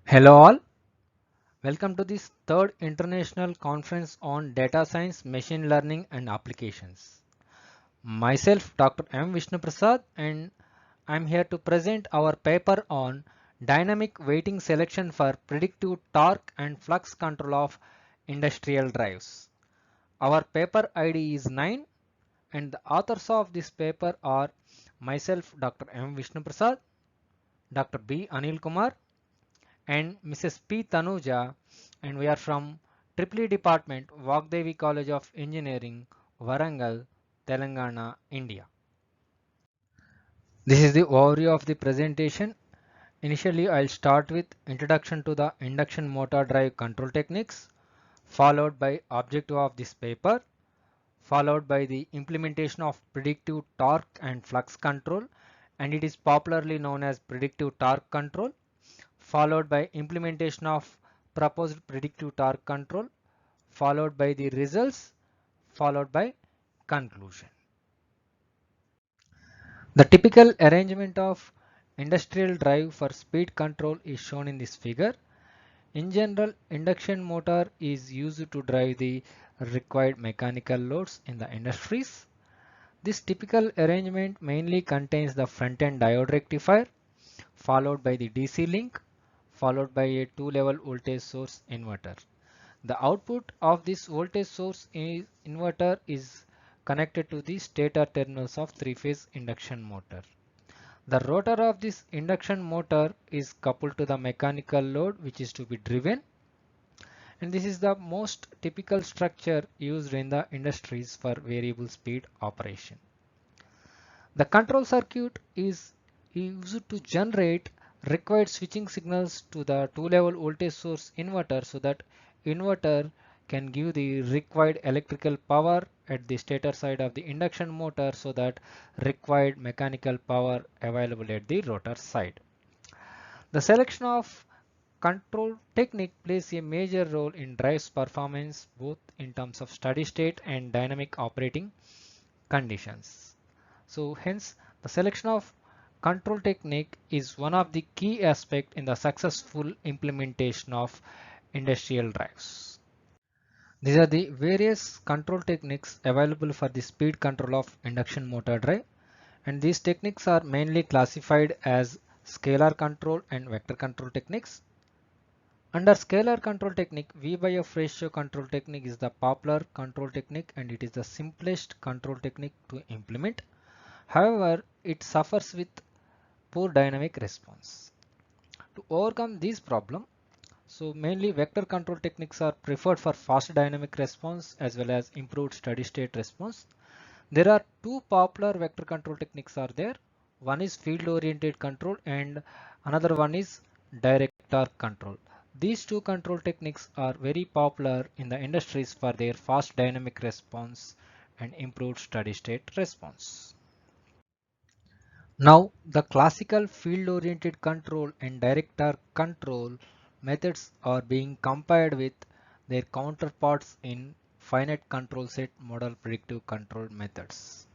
Hello all, welcome to this third international conference on data science, machine learning and applications. Myself Dr. M. Vishnu Prasad and I am here to present our paper on dynamic weighting selection for predictive torque and flux control of industrial drives. Our paper ID is 9 and the authors of this paper are myself Dr. M. Vishnu Prasad, Dr. B. Anil Kumar and Mrs. P. Tanuja, and we are from Triple Department, Vagdevi College of Engineering, Warangal, Telangana, India. This is the overview of the presentation. Initially, I'll start with introduction to the induction motor drive control techniques, followed by objective of this paper, followed by the implementation of predictive torque and flux control, and it is popularly known as predictive torque control, followed by implementation of proposed predictive torque control, followed by the results, followed by conclusion. The typical arrangement of industrial drive for speed control is shown in this figure. In general, induction motor is used to drive the required mechanical loads in the industries. This typical arrangement mainly contains the front-end diode rectifier, followed by the DC link, followed by a two-level voltage source inverter. The output of this voltage source inverter is connected to the stator terminals of three-phase induction motor. The rotor of this induction motor is coupled to the mechanical load which is to be driven, and this is the most typical structure used in the industries for variable speed operation. The control circuit is used to generate required switching signals to the two-level voltage source inverter so that inverter can give the required electrical power at the stator side of the induction motor so that required mechanical power available at the rotor side. The selection of control technique plays a major role in drive's performance both in terms of steady state and dynamic operating conditions. So hence the selection of control technique is one of the key aspects in the successful implementation of industrial drives. These are the various control techniques available for the speed control of induction motor drive, and these techniques are mainly classified as scalar control and vector control techniques. Under scalar control technique, V by F ratio control technique is the popular control technique and it is the simplest control technique to implement. However, it suffers with poor dynamic response. To overcome this problem, so mainly vector control techniques are preferred for fast dynamic response as well as improved steady state response. There are two popular vector control techniques are there. One is field oriented control and another one is direct torque control. These two control techniques are very popular in the industries for their fast dynamic response and improved steady state response. Now, the classical field-oriented control and direct torque control methods are being compared with their counterparts in finite control set model predictive control methods.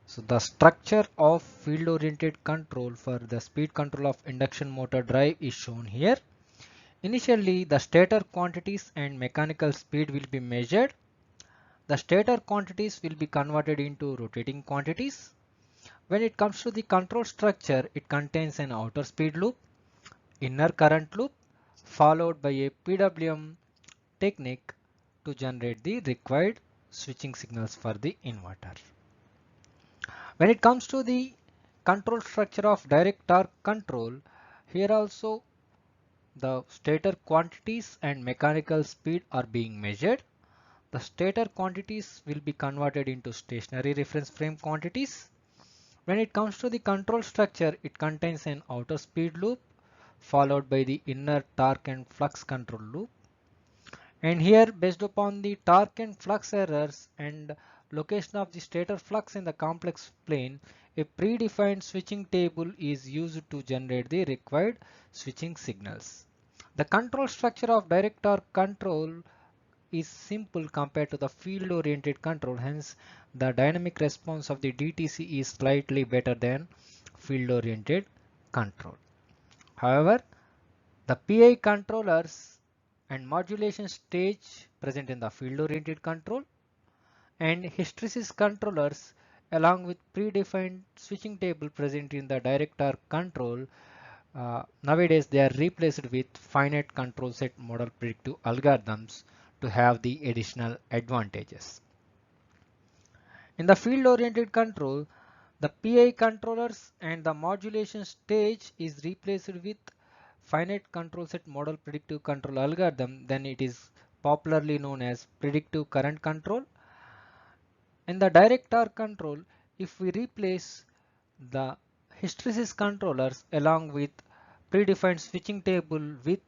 So the structure of field-oriented control for the speed control of induction motor drive is shown here. Initially, the stator quantities and mechanical speed will be measured. The stator quantities will be converted into rotating quantities. When it comes to the control structure, it contains an outer speed loop, inner current loop, followed by a PWM technique to generate the required switching signals for the inverter. When it comes to the control structure of direct torque control, here also the stator quantities and mechanical speed are being measured. The stator quantities will be converted into stationary reference frame quantities. When it comes to the control structure, it contains an outer speed loop followed by the inner torque and flux control loop. And here, based upon the torque and flux errors and location of the stator flux in the complex plane, a predefined switching table is used to generate the required switching signals. The control structure of direct torque control is simple compared to the field oriented control, hence the dynamic response of the DTC is slightly better than field oriented control. However, The PI controllers and modulation stage present in the field oriented control, and hysteresis controllers along with predefined switching table present in the direct arc control. Nowadays they are replaced with finite control set model predictive algorithms to have the additional advantages. In the field oriented control, the PI controllers and the modulation stage is replaced with finite control set model predictive control algorithm. Then it is popularly known as predictive current control. In the direct arc control, if we replace the hysteresis controllers along with predefined switching table with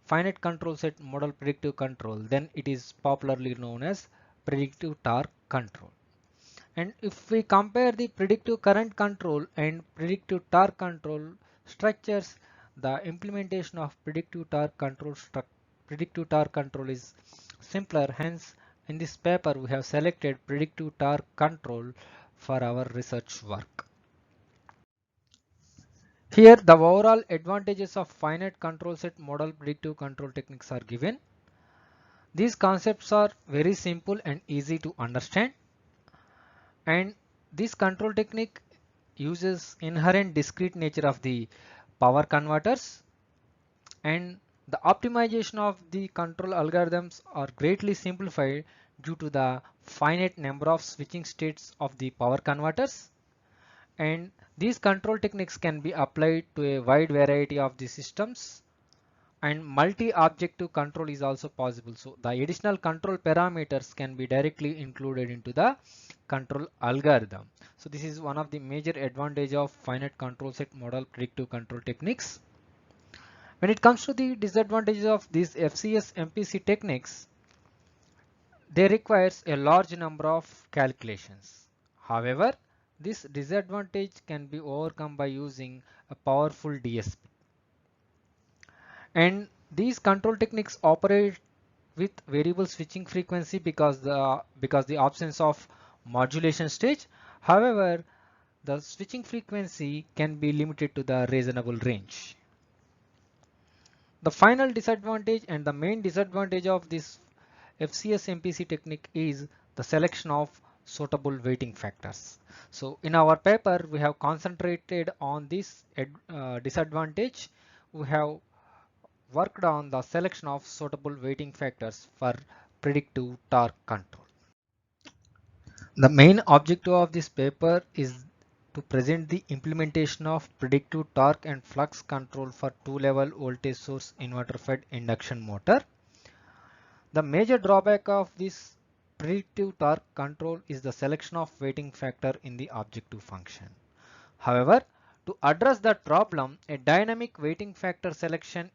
finite control set model predictive control, then it is popularly known as predictive torque control. And if we compare the predictive current control and predictive torque control structures, the implementation of predictive torque control is simpler. Hence, in this paper we have selected predictive torque control for our research work. Here the overall advantages of finite control set model predictive control techniques are given. These concepts are very simple and easy to understand, and this control technique uses inherent discrete nature of the power converters, and the optimization of the control algorithms are greatly simplified due to the finite number of switching states of the power converters, and these control techniques can be applied to a wide variety of the systems, and multi-objective control is also possible. So the additional control parameters can be directly included into the control algorithm. So this is one of the major advantage of finite control set model predictive control techniques. When it comes to the disadvantages of these FCS MPC techniques, they requires a large number of calculations. However, this disadvantage can be overcome by using a powerful DSP. And these control techniques operate with variable switching frequency because the absence of modulation stage. However, the switching frequency can be limited to the reasonable range. The final disadvantage and the main disadvantage of this FCS MPC technique is the selection of suitable weighting factors. So in our paper we have concentrated on this disadvantage. We have worked on the selection of suitable weighting factors for predictive torque control. The main objective of this paper is to present the implementation of predictive torque and flux control for two-level voltage source inverter fed induction motor. The major drawback of this predictive torque control is the selection of weighting factor in the objective function. However, to address that problem, a dynamic weighting factor selection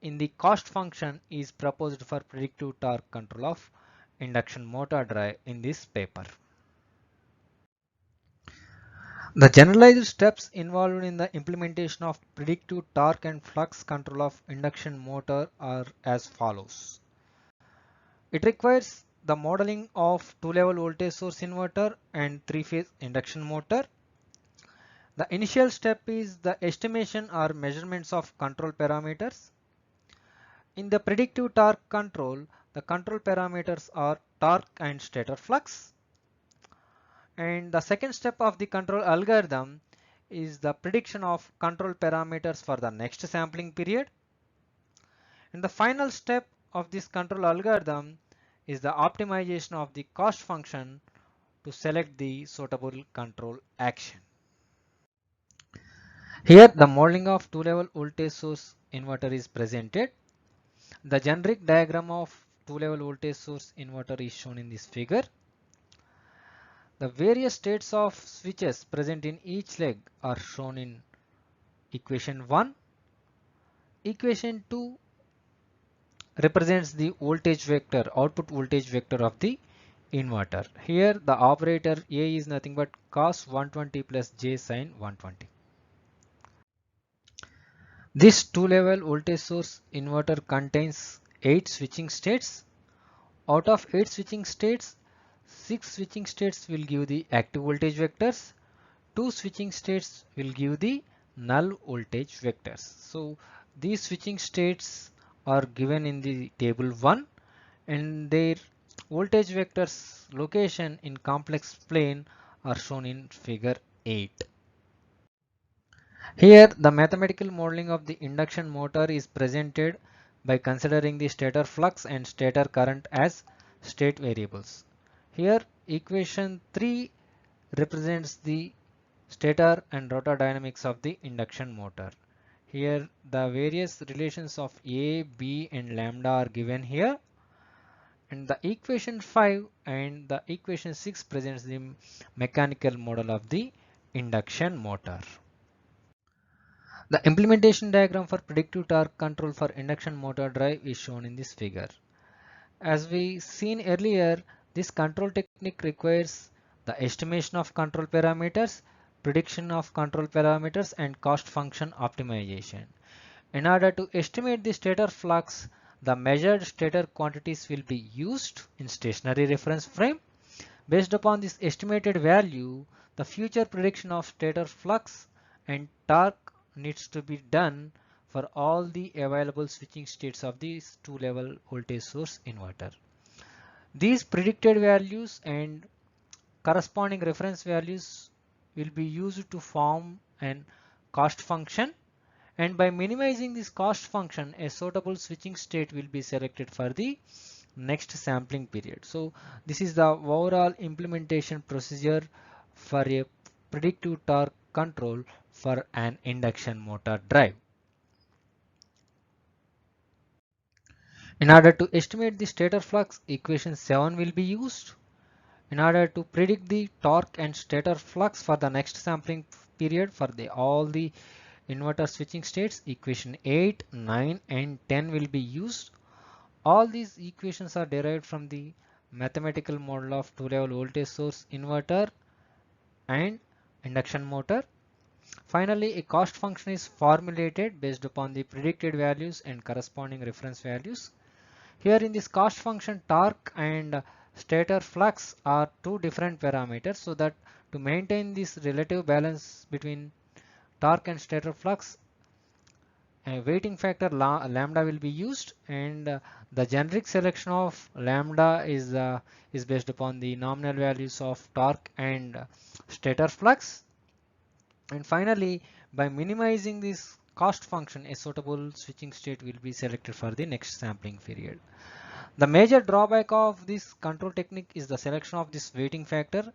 in the cost function is proposed for predictive torque control of induction motor drive in this paper. The generalized steps involved in the implementation of predictive torque and flux control of induction motor are as follows. It requires the modeling of two-level voltage source inverter and three-phase induction motor. The initial step is the estimation or measurements of control parameters. In the predictive torque control, the control parameters are torque and stator flux. And the second step of the control algorithm is the prediction of control parameters for the next sampling period. And the final step of this control algorithm is the optimization of the cost function to select the suitable control action. Here the modeling of two-level voltage source inverter is presented. The generic diagram of two-level voltage source inverter is shown in this figure. The various states of switches present in each leg are shown in equation 1. Equation 2 represents the voltage vector, output voltage vector of the inverter. Here the operator A is nothing but cos 120 plus J sin 120. This two-level voltage source inverter contains 8 switching states. Out of 8 switching states, 6 switching states will give the active voltage vectors, 2 switching states will give the null voltage vectors. So these switching states are given in the table 1 and their voltage vectors location in complex plane are shown in figure 8. Here the mathematical modeling of the induction motor is presented by considering the stator flux and stator current as state variables. Here equation 3 represents the stator and rotor dynamics of the induction motor. Here the various relations of A, B and lambda are given here, and the equation 5 and the equation 6 presents the mechanical model of the induction motor. The implementation diagram for predictive torque control for induction motor drive is shown in this figure. As we seen earlier, this control technique requires the estimation of control parameters, prediction of control parameters and cost function optimization. In order to estimate the stator flux, the measured stator quantities will be used in stationary reference frame. Based upon this estimated value, the future prediction of stator flux and torque needs to be done for all the available switching states of this two-level voltage source inverter. These predicted values and corresponding reference values will be used to form an cost function, and by minimizing this cost function, a suitable switching state will be selected for the next sampling period. So this is the overall implementation procedure for a predictive torque control for an induction motor drive. In order to estimate the stator flux, equation 7 will be used. In order to predict the torque and stator flux for the next sampling period for all the inverter switching states, equation 8, 9 and 10 will be used. All these equations are derived from the mathematical model of two-level voltage source inverter and induction motor. Finally, a cost function is formulated based upon the predicted values and corresponding reference values. Here in this cost function, torque and stator flux are two different parameters, so that to maintain this relative balance between torque and stator flux, a weighting factor lambda will be used, and the generic selection of lambda is based upon the nominal values of torque and stator flux. And finally, by minimizing this cost function, a suitable switching state will be selected for the next sampling period. The major drawback of this control technique is the selection of this weighting factor.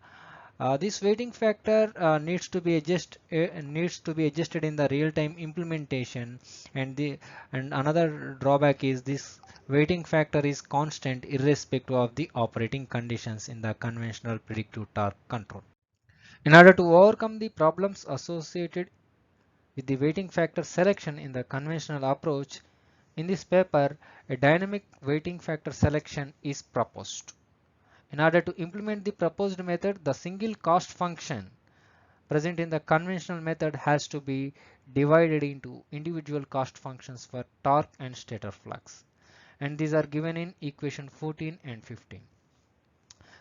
This weighting factor needs to be adjusted in the real-time implementation, and another drawback is this weighting factor is constant irrespective of the operating conditions in the conventional predictive torque control. In order to overcome the problems associated with the weighting factor selection in the conventional approach, in this paper, a dynamic weighting factor selection is proposed. In order to implement the proposed method, the single cost function present in the conventional method has to be divided into individual cost functions for torque and stator flux, and these are given in equation 14 and 15.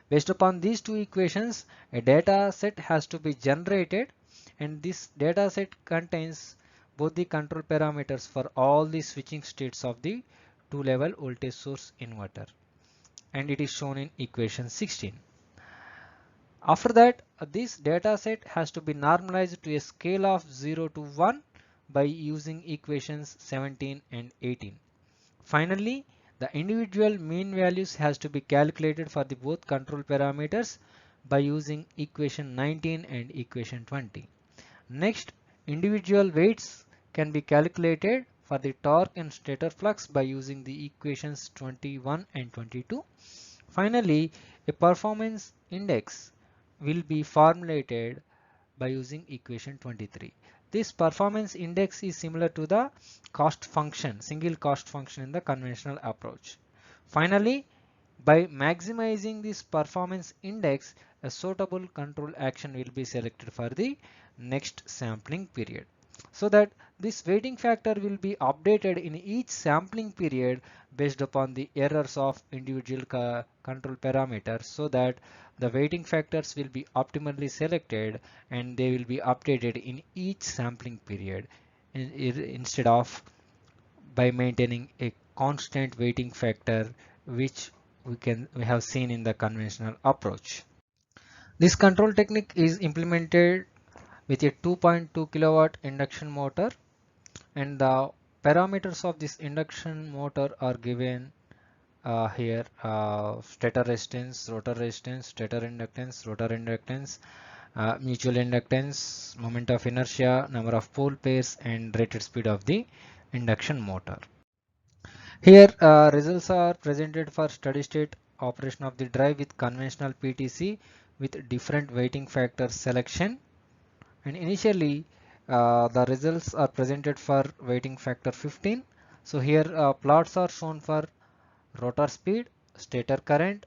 Based upon these two equations, a data set has to be generated, and this data set contains both the control parameters for all the switching states of the two-level voltage source inverter, and it is shown in equation 16. After that, this data set has to be normalized to a scale of 0 to 1 by using equations 17 and 18. Finally, the individual mean values has to be calculated for the both control parameters by using equation 19 and equation 20. Next, individual weights can be calculated for the torque and stator flux by using the equations 21 and 22. Finally, a performance index will be formulated by using equation 23. This performance index is similar to the cost function, single cost function in the conventional approach. Finally, by maximizing this performance index, a suitable control action will be selected for the next sampling period. so that this weighting factor will be updated in each sampling period based upon the errors of individual control parameters, so that the weighting factors will be optimally selected and they will be updated in each sampling period instead of by maintaining a constant weighting factor, which we have seen in the conventional approach. This control technique is implemented with a 2.2 kilowatt induction motor, and the parameters of this induction motor are given here: stator resistance, rotor inductance, mutual inductance, moment of inertia, number of pole pairs, and rated speed of the induction motor. Here results are presented for steady state operation of the drive with conventional PTC with different weighting factor selection, and initially the results are presented for weighting factor 15. So here plots are shown for rotor speed, stator current,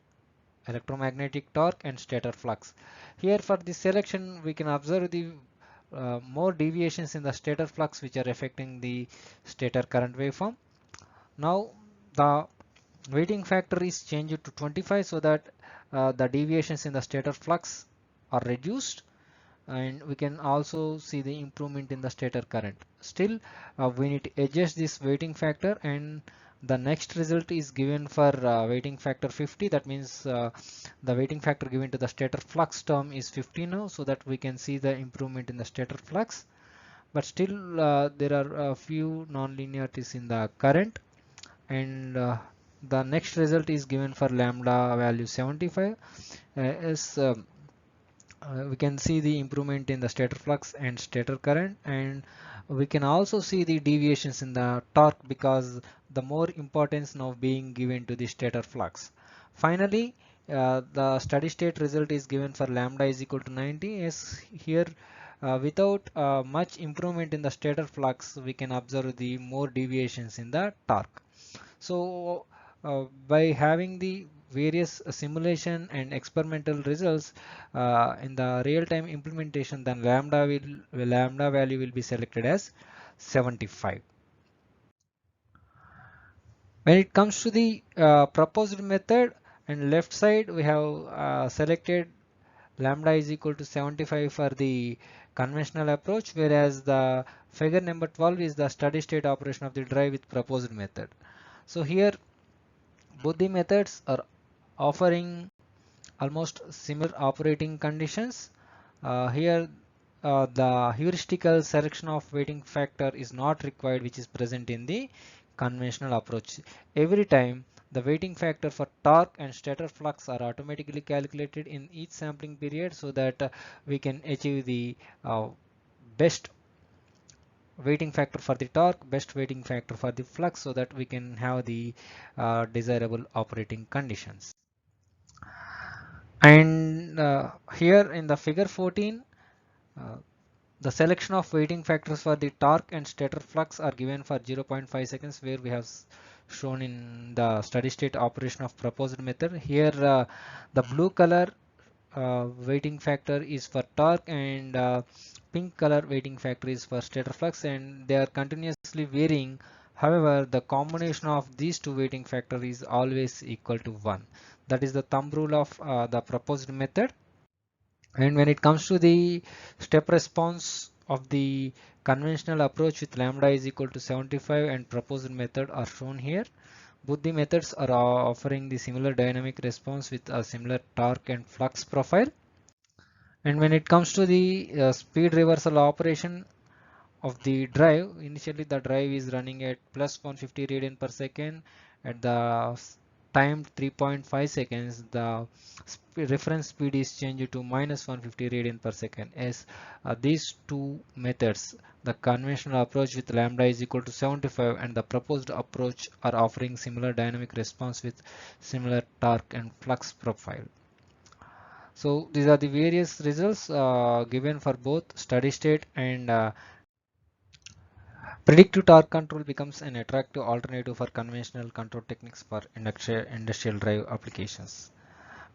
electromagnetic torque, and stator flux. Here for this selection we can observe the more deviations in the stator flux which are affecting the stator current waveform. Now the weighting factor is changed to 25 so that the deviations in the stator flux are reduced, and we can also see the improvement in the stator current. Still we need to adjust this weighting factor, and the next result is given for weighting factor 50. That means the weighting factor given to the stator flux term is 50 now, so that we can see the improvement in the stator flux. But still there are a few non-linearities in the current, and the next result is given for lambda value 75 as we can see the improvement in the stator flux and stator current, and we can also see the deviations in the torque because the more importance now being given to the stator flux. Finally the steady state result is given for lambda is equal to 90, as here without much improvement in the stator flux we can observe the more deviations in the torque. So by having the various simulation and experimental results in the real-time implementation, then lambda value will be selected as 75. When it comes to the proposed method, and left side we have selected lambda is equal to 75 for the conventional approach, whereas the figure number 12 is the steady state operation of the drive with proposed method. So here both the methods are offering almost similar operating conditions. Here the heuristical selection of weighting factor is not required, which is present in the conventional approach. Every time the weighting factor for torque and stator flux are automatically calculated in each sampling period, so that we can achieve the best weighting factor for the torque, best weighting factor for the flux, so that we can have the desirable operating conditions. And here in the figure 14, uh, the selection of weighting factors for the torque and stator flux are given for 0.5 seconds, where we have shown in the steady state operation of proposed method. Here the blue color weighting factor is for torque, and pink color weighting factor is for stator flux, and they are continuously varying. However, the combination of these two weighting factor is always equal to 1. That is the thumb rule of the proposed method. And when it comes to the step response of the conventional approach with lambda is equal to 75 and proposed method are shown here. Both the methods are offering the similar dynamic response with a similar torque and flux profile. And when it comes to the speed reversal operation of the drive, initially the drive is running at plus 150 radian per second. At the time 3.5 seconds, the reference speed is changed to minus 150 radian per second. As these two methods, the conventional approach with lambda is equal to 75 and the proposed approach, are offering similar dynamic response with similar torque and flux profile. So these are the various results given for both steady state and predictive torque control becomes an attractive alternative for conventional control techniques for industrial drive applications,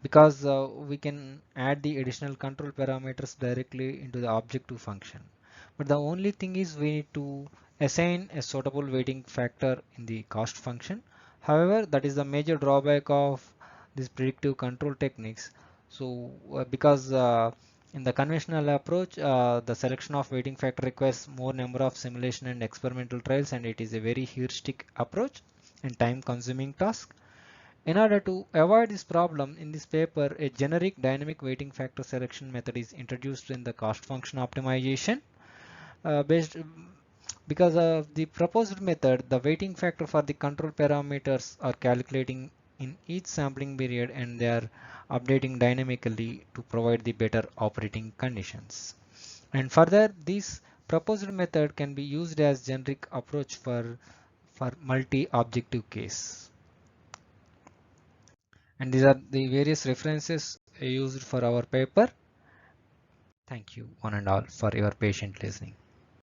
because we can add the additional control parameters directly into the objective function. but the only thing is we need to assign a suitable weighting factor in the cost function. However, that is the major drawback of these predictive control techniques. So because in the conventional approach, the selection of weighting factor requires more number of simulation and experimental trials, and it is a very heuristic approach and time consuming task. In order to avoid this problem, in this paper, a generic dynamic weighting factor selection method is introduced in the cost function optimization. Based because of the proposed method, the weighting factor for the control parameters are calculating in each sampling period, and they are updating dynamically to provide the better operating conditions. And further, this proposed method can be used as generic approach for multi-objective case. And these are the various references used for our paper. Thank you one and all for your patient listening.